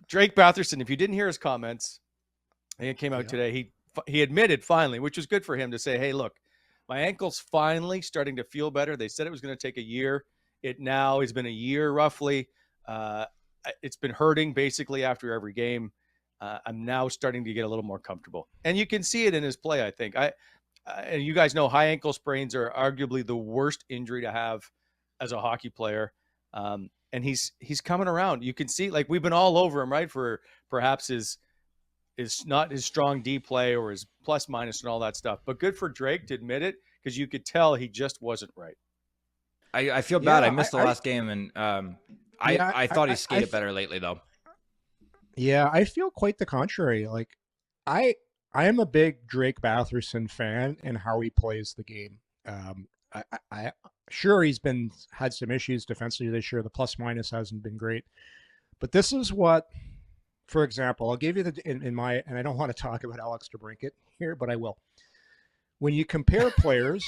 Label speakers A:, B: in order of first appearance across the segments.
A: Drake Batherson, if you didn't hear his comments, I think it came out today. He admitted finally, which was good for him to say, "Hey, look, my ankle's finally starting to feel better. They said it was going to take a year. It now has been a year roughly. It's been hurting basically after every game. I'm now starting to get a little more comfortable, and you can see it in his play. I think and you guys know high ankle sprains are arguably the worst injury to have as a hockey player. And he's coming around. You can see, like, we've been all over him, right, for perhaps his not his strong D play or his plus minus and all that stuff. But good for Drake to admit it, because you could tell he just wasn't right.
B: I feel bad. I missed the last game, and I thought he skated better lately, though.
C: Yeah, I feel quite the contrary. Like, I am a big Drake Batherson fan in how he plays the game. Sure, he's had some issues defensively this year. The plus minus hasn't been great, but this is what, for example, I'll give you and I don't want to talk about Alex DeBrincat here, but I will. When you compare players,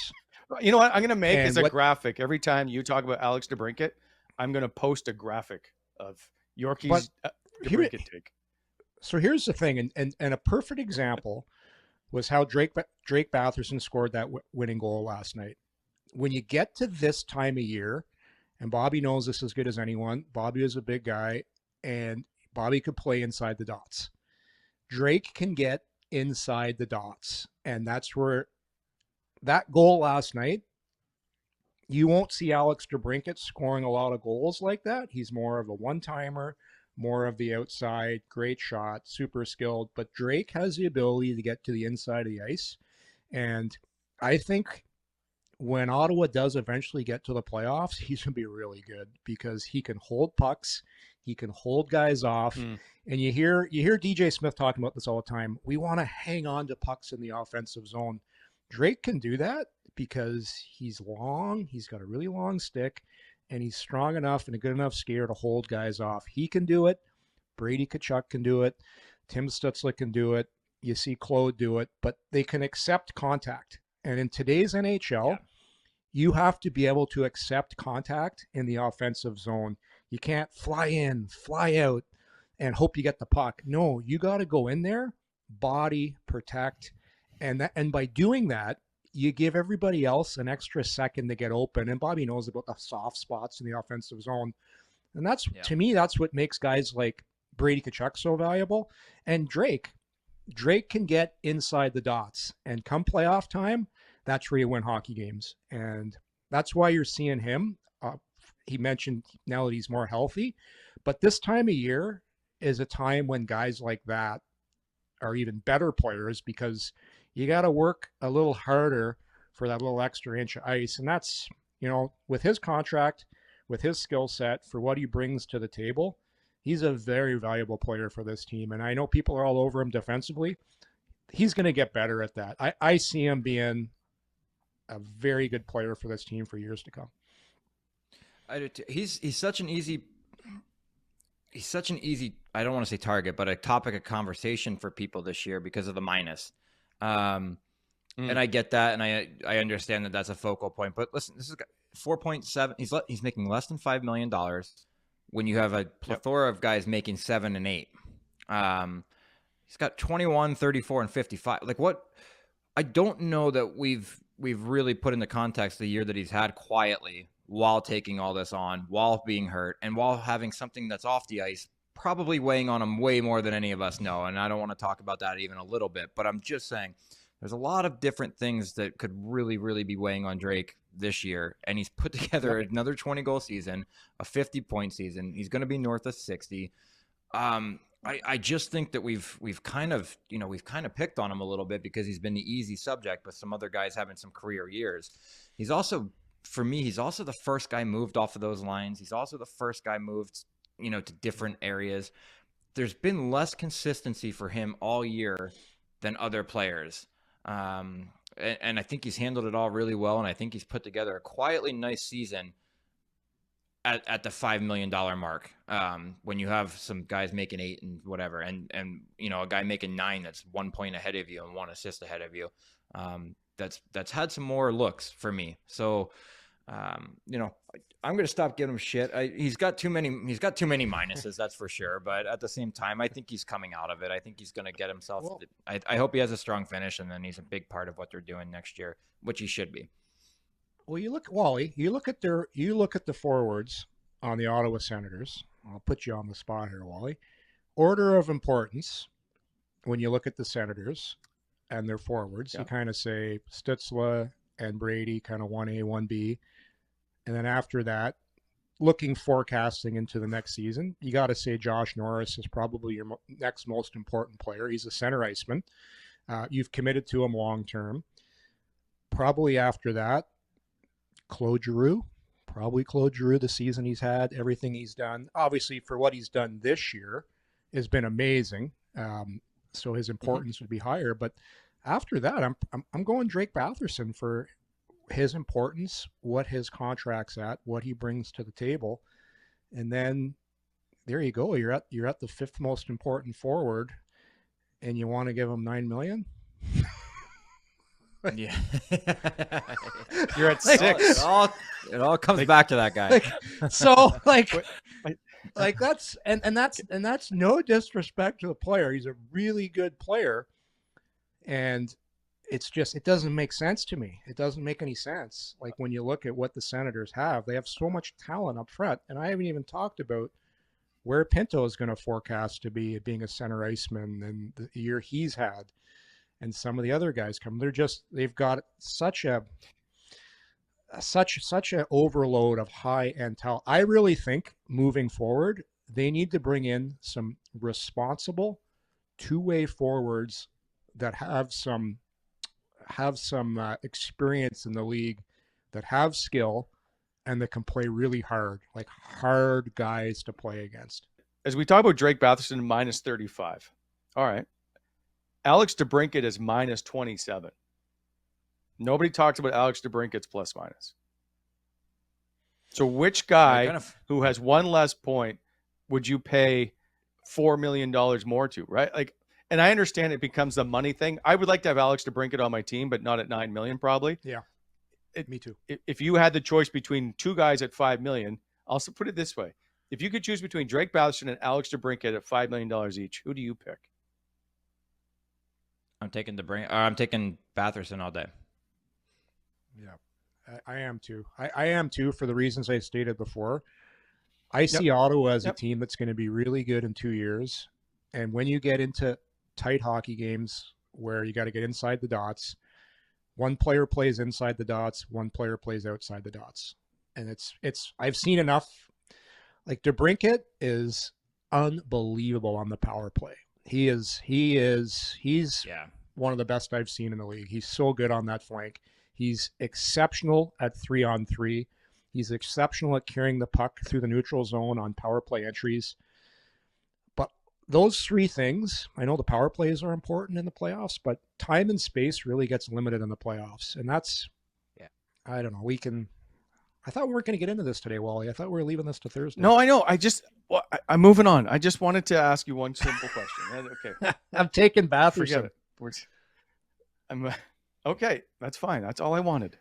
A: you know what I'm going to make is a graphic. Every time you talk about Alex DeBrincat, I'm going to post a graphic of Yorkie's DeBrincat take.
C: So here's the thing, and a perfect example was how Drake Batherson scored that winning goal last night. When you get to this time of year, and Bobby knows this as good as anyone, Bobby is a big guy, and Bobby could play inside the dots. Drake can get inside the dots, and that's where that goal last night, you won't see Alex DeBrincat scoring a lot of goals like that. He's more of a one-timer, more of the outside, great shot, super skilled, but Drake has the ability to get to the inside of the ice, and I think when Ottawa does eventually get to the playoffs, he's going to be really good because he can hold pucks, he can hold guys off, and you hear DJ Smith talking about this all the time. We want to hang on to pucks in the offensive zone. Drake can do that because he's long, he's got a really long stick, and he's strong enough and a good enough skater to hold guys off. He can do it. Brady Tkachuk can do it. Tim Stützle can do it. You see Claude do it, but they can accept contact. And in today's NHL, you have to be able to accept contact in the offensive zone. You can't fly in, fly out, and hope you get the puck. No, you got to go in there, body, protect, and by doing that, you give everybody else an extra second to get open. And Bobby knows about the soft spots in the offensive zone, and that's to me, that's what makes guys like Brady Tkachuk so valuable. And Drake can get inside the dots, and come playoff time, that's where you win hockey games. And that's why you're seeing him. He mentioned now that he's more healthy, but this time of year is a time when guys like that are even better players because you got to work a little harder for that little extra inch of ice. And that's, with his contract, with his skill set, for what he brings to the table, he's a very valuable player for this team. And I know people are all over him defensively. He's going to get better at that. I see him being a very good player for this team for years to come.
B: He's such an easy, I don't want to say target, but a topic of conversation for people this year because of the minus. And I get that, and I understand that that's a focal point. But listen, this is 4.7. He's making less than $5 million when you have a plethora of guys making 7 and 8. He's got 21, 34, and 55. Like, what? I don't know that we've really put into context the year that he's had quietly while taking all this on, while being hurt, and while having something that's off the ice probably weighing on him way more than any of us know. And I don't want to talk about that even a little bit, but I'm just saying there's a lot of different things that could really, really be weighing on Drake this year. And he's put together another 20-goal season, a 50-point season. He's going to be north of 60. I just think that we've kind of picked on him a little bit because he's been the easy subject, but some other guys having some career years. He's also the first guy moved off of those lines. He's also the first guy moved, to different areas. There's been less consistency for him all year than other players. And I think he's handled it all really well. And I think he's put together a quietly nice season at the $5 million mark. When you have some guys making 8 and whatever, and a guy making 9 that's 1 point ahead of you and 1 assist ahead of you. That's had some more looks for me. So, I'm gonna stop giving him shit. He's got too many minuses, that's for sure. But at the same time, I think he's coming out of it. I think he's gonna get himself.
C: Well,
B: I hope he has a strong finish, and then he's a big part of what they're doing next year, which he should be.
C: Well, you look, Wally. You look at the forwards on the Ottawa Senators. I'll put you on the spot here, Wally. Order of importance. When you look at the Senators and their forwards, you kind of say Stützle and Brady, kind of 1A, 1B. And then after that, forecasting into the next season, you got to say Josh Norris is probably your next most important player. He's a center iceman. You've committed to him long term. Probably after that, Claude Giroux. Probably Claude Giroux, the season he's had, everything he's done. Obviously, for what he's done this year has been amazing. So his importance would be higher. But after that, I'm going Drake Batherson for his importance, what his contract's at, what he brings to the table. And then there you go. You're at the fifth most important forward, and you want to give him $9 million?
B: Yeah.
A: You're at 6.
B: It all comes back to that guy.
C: That's no disrespect to the player. He's a really good player. And it's just, it doesn't make sense to me. It doesn't make any sense. Like when you look at what the Senators have, they have so much talent up front. And I haven't even talked about where Pinto is going to forecast to be being a center iceman and the year he's had. And some of the other guys come. They've got such a overload of high end talent. I really think moving forward, they need to bring in some responsible two-way forwards that have some experience in the league, that have skill, and that can play really hard, like hard guys to play against.
A: As we talk about Drake Batherson, minus 35. All right. Alex DeBrincat is minus 27. Nobody talks about Alex DeBrincat's plus minus. So which guy who has one less point would you pay $4 million more to, right? Like, and I understand it becomes the money thing. I would like to have Alex DeBrincat on my team, but not at $9 million probably.
C: Yeah, me too.
A: If you had the choice between two guys at $5 million, I'll put it this way. If you could choose between Drake Batherson and Alex DeBrincat at $5 million each, who do you pick?
B: I'm taking Batherson all day.
C: Yeah, I am too. I am too, for the reasons I stated before. I see Ottawa as a team that's going to be really good in 2 years. And when you get into tight hockey games where you got to get inside the dots, one player plays inside the dots, one player plays outside the dots. And it's I've seen enough. Like DeBrincat is unbelievable on the power play. He's one of the best I've seen in the league. He's so good on that flank. He's exceptional at 3-on-3. He's exceptional at carrying the puck through the neutral zone on power play entries. But those three things, I know the power plays are important in the playoffs, but time and space really gets limited in the playoffs. And that's, I don't know, I thought we weren't going to get into this today, Wally. I thought we were leaving this to Thursday.
A: No, I know. I'm moving on. I just wanted to ask you one simple question. Okay.
C: I'm taking Batherson.
A: Forget it. Okay, that's fine. That's all I wanted.